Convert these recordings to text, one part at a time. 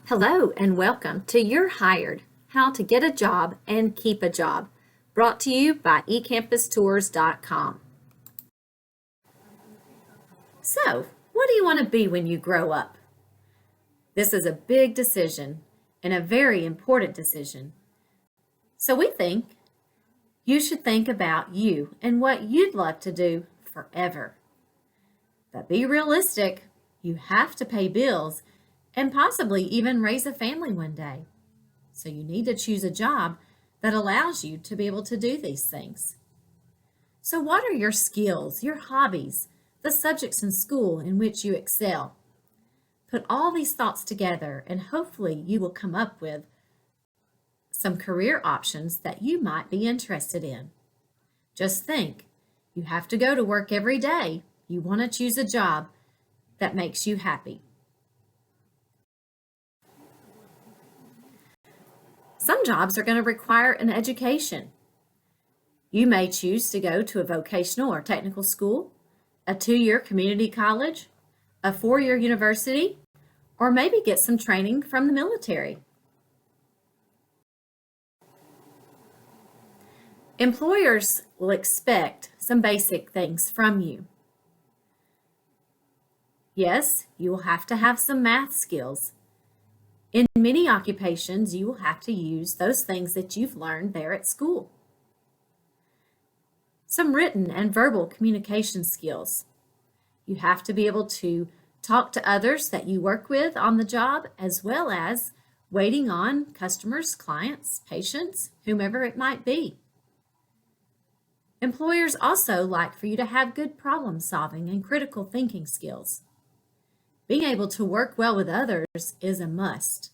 Hello and welcome to You're Hired, How to Get a Job and Keep a Job, brought to you by ecampustours.com. So, what do you want to be when you grow up? This is a big decision and a very important decision. So we think you should think about you and what you'd love to do forever. But be realistic. You have to pay bills and possibly even raise a family one day. So you need to choose a job that allows you to be able to do these things. So what are your skills, your hobbies, the subjects in school in which you excel? Put all these thoughts together and hopefully you will come up with some career options that you might be interested in. Just think, you have to go to work every day. You want to choose a job that makes you happy. Some jobs are going to require an education. You may choose to go to a vocational or technical school, a 2-year community college, a 4-year university, or maybe get some training from the military. Employers will expect some basic things from you. Yes, you will have to have some math skills. In many occupations, you will have to use those things that you've learned there at school. Some written and verbal communication skills. You have to be able to talk to others that you work with on the job, as well as waiting on customers, clients, patients, whomever it might be. Employers also like for you to have good problem solving and critical thinking skills. Being able to work well with others is a must.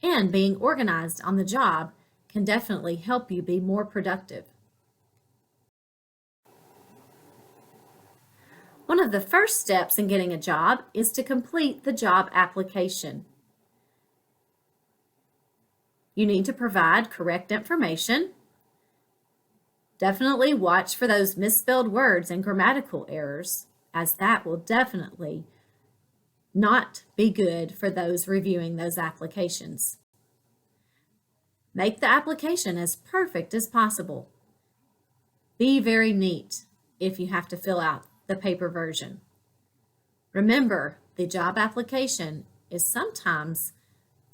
And being organized on the job can definitely help you be more productive. One of the first steps in getting a job is to complete the job application. You need to provide correct information. Definitely watch for those misspelled words and grammatical errors, as that will definitely not be good for those reviewing those applications. Make the application as perfect as possible. Be very neat if you have to fill out the paper version. Remember, the job application is sometimes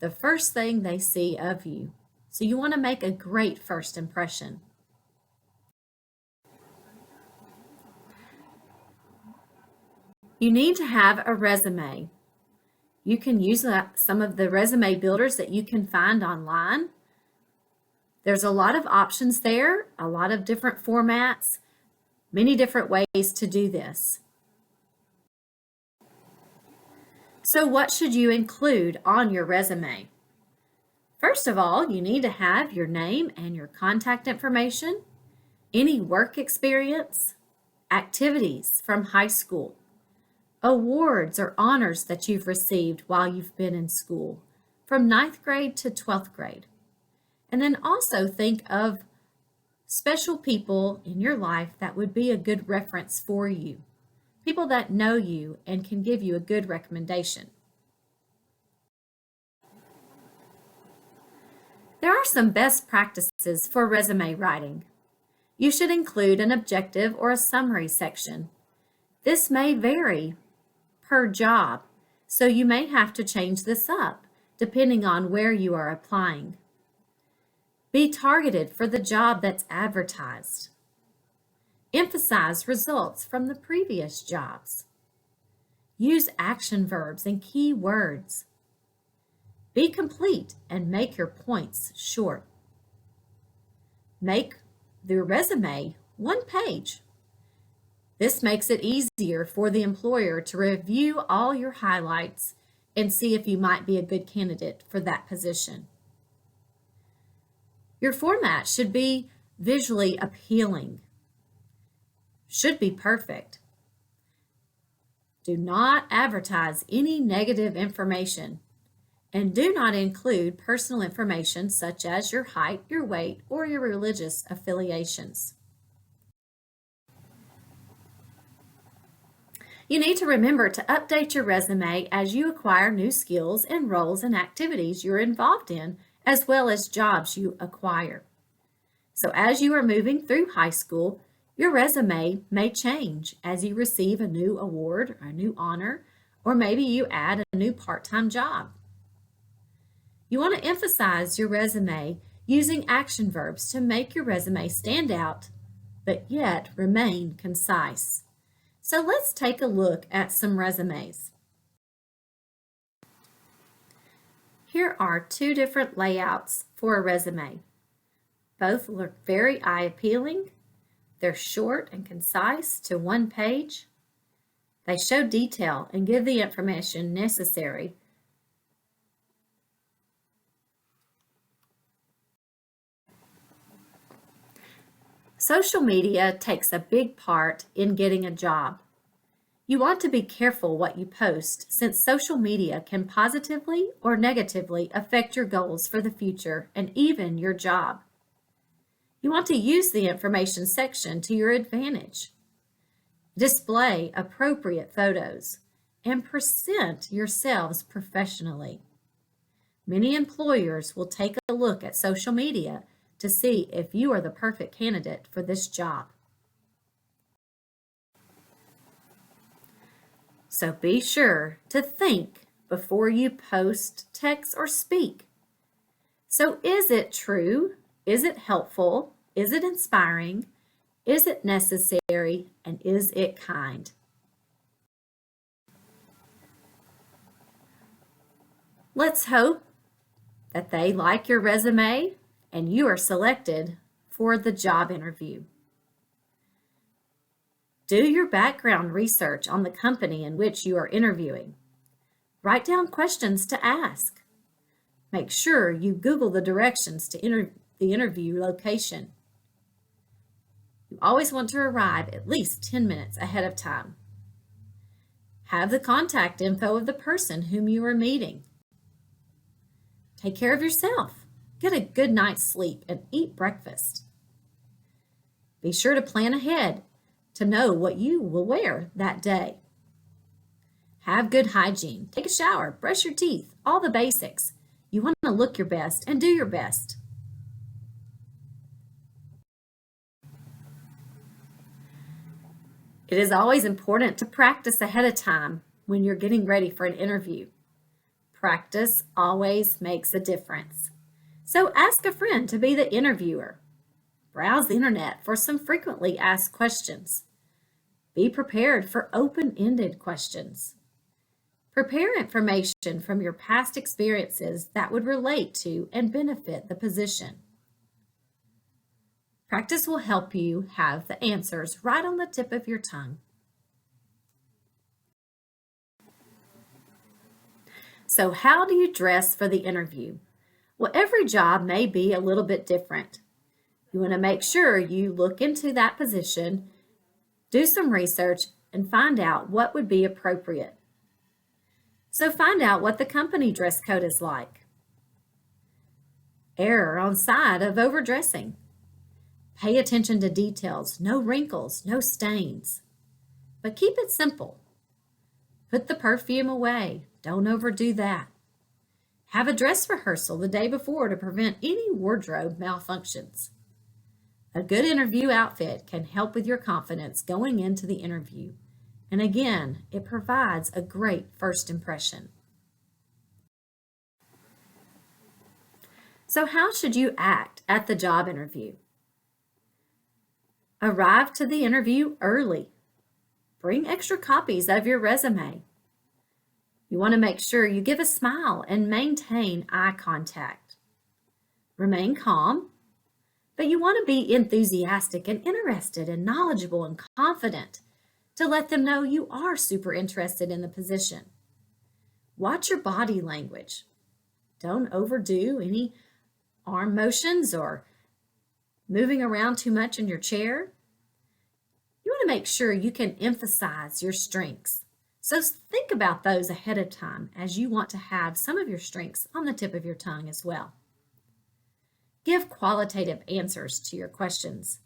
the first thing they see of you, so you want to make a great first impression. You need to have a resume. You can use some of the resume builders that you can find online. There's a lot of options there, a lot of different formats, many different ways to do this. So what should you include on your resume? First of all, you need to have your name and your contact information, any work experience, activities from high school, awards or honors that you've received while you've been in school, from 9th grade to 12th grade. And then also think of special people in your life that would be a good reference for you, people that know you and can give you a good recommendation. There are some best practices for resume writing. You should include an objective or a summary section. This may vary per job, so you may have to change this up depending on where you are applying. Be targeted for the job that's advertised. Emphasize results from the previous jobs. Use action verbs and key words. Be complete and make your points short. Make the resume one page. This makes it easier for the employer to review all your highlights and see if you might be a good candidate for that position. Your format should be visually appealing. Should be perfect. Do not advertise any negative information, and do not include personal information such as your height, your weight, or your religious affiliations. You need to remember to update your resume as you acquire new skills and roles and activities you're involved in, as well as jobs you acquire. So as you are moving through high school, your resume may change as you receive a new award or a new honor, or maybe you add a new part-time job. You want to emphasize your resume using action verbs to make your resume stand out, but yet remain concise. So let's take a look at some resumes. Here are two different layouts for a resume. Both look very eye-appealing. They're short and concise to one page. They show detail and give the information necessary. Social media takes a big part in getting a job. You want to be careful what you post, since social media can positively or negatively affect your goals for the future and even your job. You want to use the information section to your advantage. Display appropriate photos and present yourselves professionally. Many employers will take a look at social media to see if you are the perfect candidate for this job. So be sure to think before you post, text, or speak. So is it true? Is it helpful? Is it inspiring? Is it necessary? And is it kind? Let's hope that they like your resume and you are selected for the job interview. Do your background research on the company in which you are interviewing. Write down questions to ask. Make sure you Google the directions to the interview location. You always want to arrive at least 10 minutes ahead of time. Have the contact info of the person whom you are meeting. Take care of yourself. Get a good night's sleep and eat breakfast. Be sure to plan ahead to know what you will wear that day. Have good hygiene. Take a shower, brush your teeth, all the basics. You want to look your best and do your best. It is always important to practice ahead of time when you're getting ready for an interview. Practice always makes a difference. So ask a friend to be the interviewer. Browse the internet for some frequently asked questions. Be prepared for open-ended questions. Prepare information from your past experiences that would relate to and benefit the position. Practice will help you have the answers right on the tip of your tongue. So how do you dress for the interview? Well, every job may be a little bit different. You want to make sure you look into that position, do some research, and find out what would be appropriate. So find out what the company dress code is like. Err on side of overdressing. Pay attention to details, no wrinkles, no stains. But keep it simple. Put the perfume away. Don't overdo that. Have a dress rehearsal the day before to prevent any wardrobe malfunctions. A good interview outfit can help with your confidence going into the interview. And again, it provides a great first impression. So how should you act at the job interview? Arrive to the interview early. Bring extra copies of your resume. You want to make sure you give a smile and maintain eye contact. Remain calm, but you want to be enthusiastic and interested and knowledgeable and confident to let them know you are super interested in the position. Watch your body language. Don't overdo any arm motions or moving around too much in your chair. You want to make sure you can emphasize your strengths. So think about those ahead of time as you want to have some of your strengths on the tip of your tongue as well. Give qualitative answers to your questions.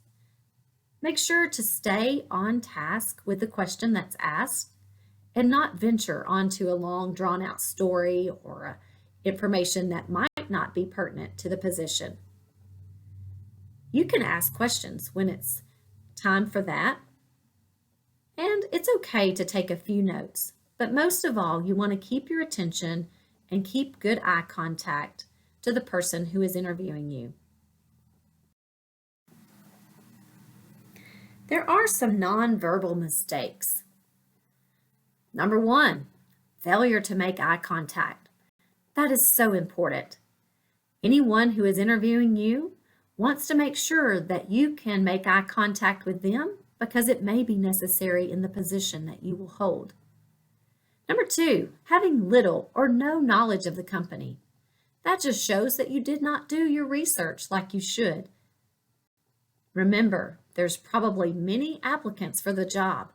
Make sure to stay on task with the question that's asked. and not venture onto a long, drawn-out story or information that might not be pertinent to the position. You can ask questions when it's time for that, and it's okay to take a few notes, but most of all, you want to keep your attention and keep good eye contact to the person who is interviewing you. There are some nonverbal mistakes. Number 1, failure to make eye contact. That is so important. Anyone who is interviewing you wants to make sure that you can make eye contact with them because it may be necessary in the position that you will hold. Number 2, having little or no knowledge of the company. That just shows that you did not do your research like you should. Remember, there's probably many applicants for the job.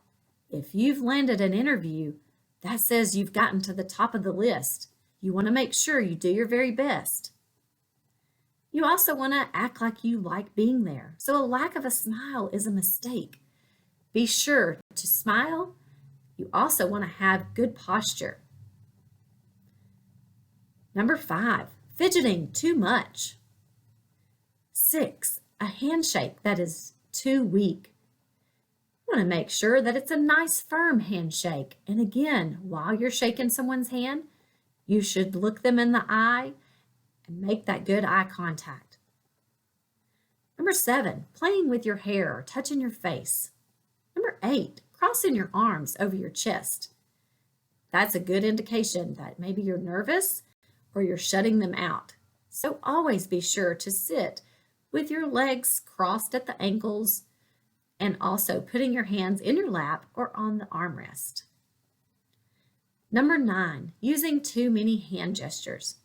If you've landed an interview, that says you've gotten to the top of the list. You want to make sure you do your very best. You also want to act like you like being there. So a lack of a smile is a mistake. Be sure to smile. You also want to have good posture. Number 5, fidgeting too much. 6, a handshake that is too weak. You want to make sure that it's a nice firm handshake. And again, while you're shaking someone's hand, you should look them in the eye and make that good eye contact. Number 7, playing with your hair or touching your face. Number 8, crossing your arms over your chest. That's a good indication that maybe you're nervous or you're shutting them out. So always be sure to sit with your legs crossed at the ankles and also putting your hands in your lap or on the armrest. Number 9, using too many hand gestures.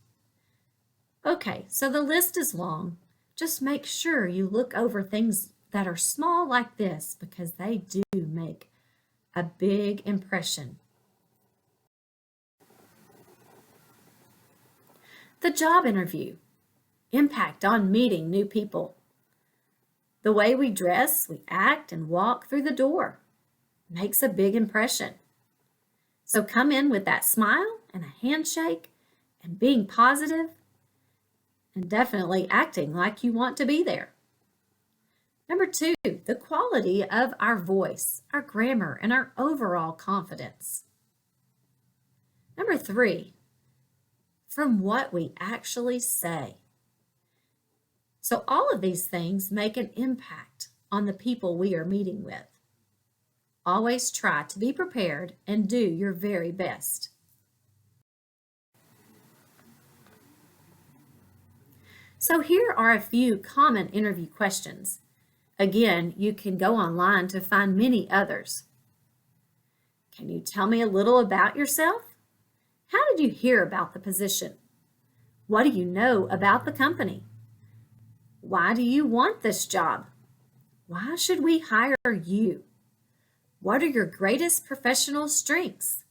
Okay, so the list is long. Just make sure you look over things that are small like this because they do make a big impression. The job interview. Impact on meeting new people. The way we dress, we act, and walk through the door makes a big impression. So come in with that smile and a handshake and being positive and definitely acting like you want to be there. Number 2, the quality of our voice, our grammar, and our overall confidence. Number 3, from what we actually say. So all of these things make an impact on the people we are meeting with. Always try to be prepared and do your very best. So here are a few common interview questions. Again, you can go online to find many others. Can you tell me a little about yourself? How did you hear about the position? What do you know about the company? Why do you want this job? Why should we hire you? What are your greatest professional strengths?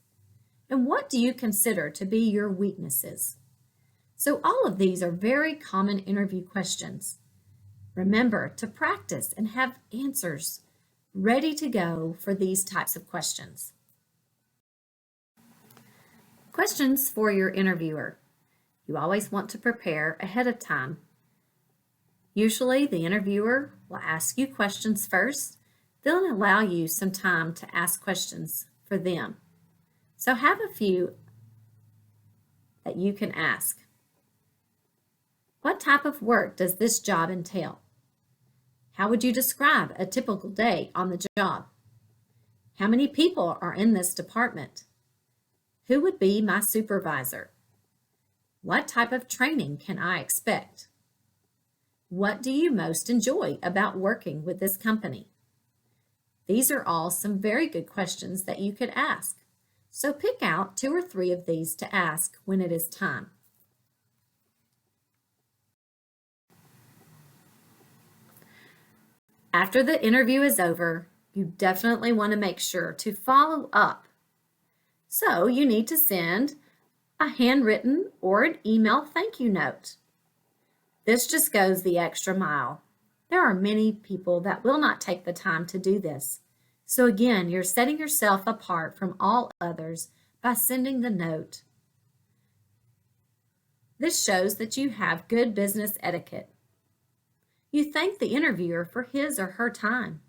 And what do you consider to be your weaknesses? So all of these are very common interview questions. Remember to practice and have answers ready to go for these types of questions. Questions for your interviewer. You always want to prepare ahead of time. Usually the interviewer will ask you questions first, then allow you some time to ask questions for them. So have a few that you can ask. What type of work does this job entail? How would you describe a typical day on the job? How many people are in this department? Who would be my supervisor? What type of training can I expect? What do you most enjoy about working with this company? These are all some very good questions that you could ask. So pick out 2 or 3 of these to ask when it is time. After the interview is over, you definitely want to make sure to follow up. So you need to send a handwritten or an email thank you note. This just goes the extra mile. There are many people that will not take the time to do this. So again, you're setting yourself apart from all others by sending the note. This shows that you have good business etiquette. You thank the interviewer for his or her time.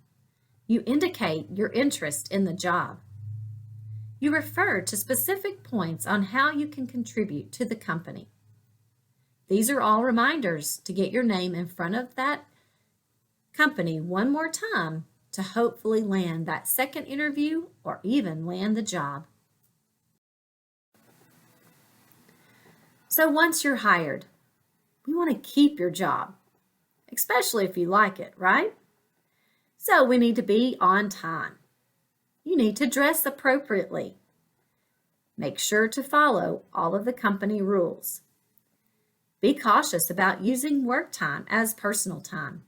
You indicate your interest in the job. You refer to specific points on how you can contribute to the company. These are all reminders to get your name in front of that company one more time to hopefully land that second interview or even land the job. So once you're hired, we want to keep your job, especially if you like it, right? So we need to be on time. You need to dress appropriately. Make sure to follow all of the company rules. Be cautious about using work time as personal time.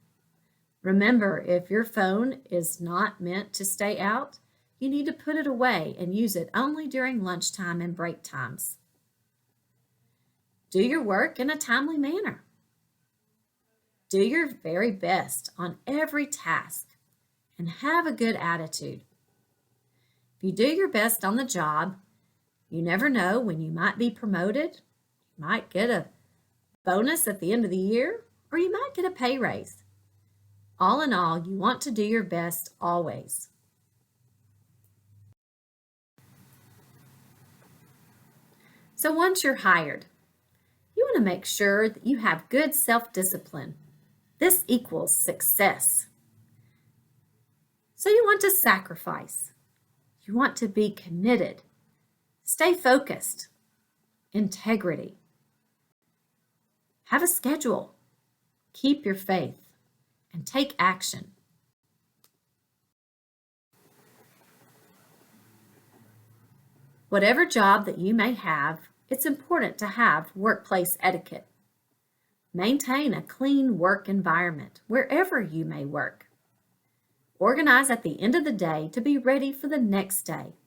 Remember, if your phone is not meant to stay out, you need to put it away and use it only during lunchtime and break times. Do your work in a timely manner. Do your very best on every task and have a good attitude. If you do your best on the job, you never know when you might be promoted, you might get a bonus at the end of the year, or you might get a pay raise. All in all, you want to do your best always. So once you're hired, you want to make sure that you have good self-discipline. This equals success. So you want to sacrifice. You want to be committed. Stay focused. Integrity. Have a schedule. Keep your faith. And take action. Whatever job that you may have, it's important to have workplace etiquette. Maintain a clean work environment wherever you may work. Organize at the end of the day to be ready for the next day.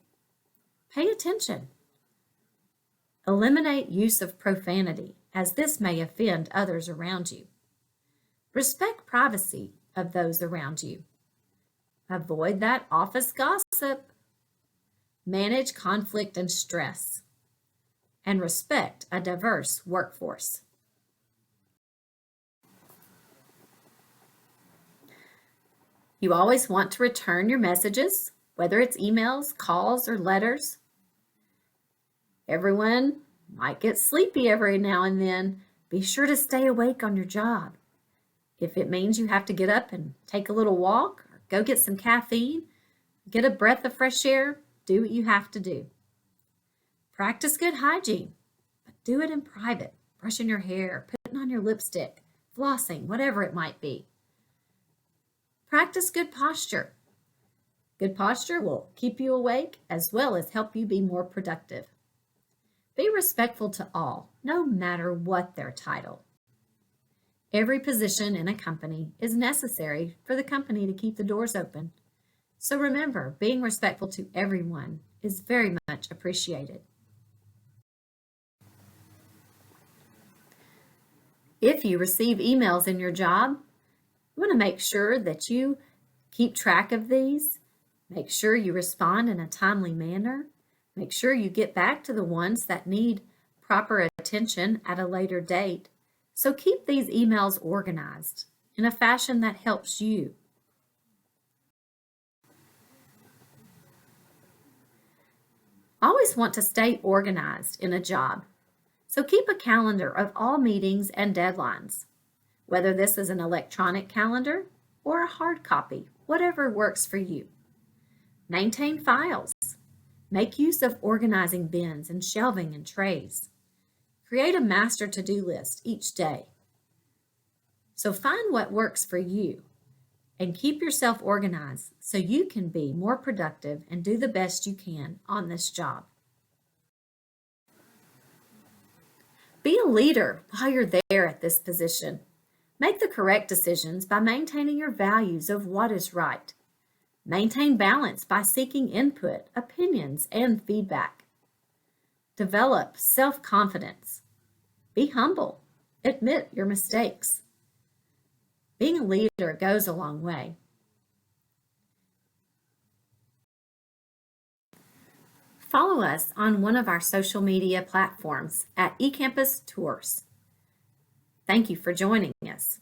Pay attention. Eliminate use of profanity, as this may offend others around you. Respect privacy of those around you. Avoid that office gossip. Manage conflict and stress. And respect a diverse workforce. You always want to return your messages, whether it's emails, calls, or letters. Everyone might get sleepy every now and then. Be sure to stay awake on your job. If it means you have to get up and take a little walk or go get some caffeine, get a breath of fresh air, do what you have to do. Practice good hygiene, but do it in private, brushing your hair, putting on your lipstick, flossing, whatever it might be. Practice good posture. Good posture will keep you awake as well as help you be more productive. Be respectful to all, no matter what their title. Every position in a company is necessary for the company to keep the doors open. So remember, being respectful to everyone is very much appreciated. If you receive emails in your job, you want to make sure that you keep track of these. Make sure you respond in a timely manner. Make sure you get back to the ones that need proper attention at a later date. So keep these emails organized in a fashion that helps you. Always want to stay organized in a job. So keep a calendar of all meetings and deadlines, whether this is an electronic calendar or a hard copy, whatever works for you. Maintain files. Make use of organizing bins and shelving and trays. Create a master to-do list each day. So find what works for you and keep yourself organized so you can be more productive and do the best you can on this job. Be a leader while you're there at this position. Make the correct decisions by maintaining your values of what is right. Maintain balance by seeking input, opinions, and feedback. Develop self-confidence. Be humble. Admit your mistakes. Being a leader goes a long way. follow us on one of our social media platforms at eCampus Tours. Thank you for joining us.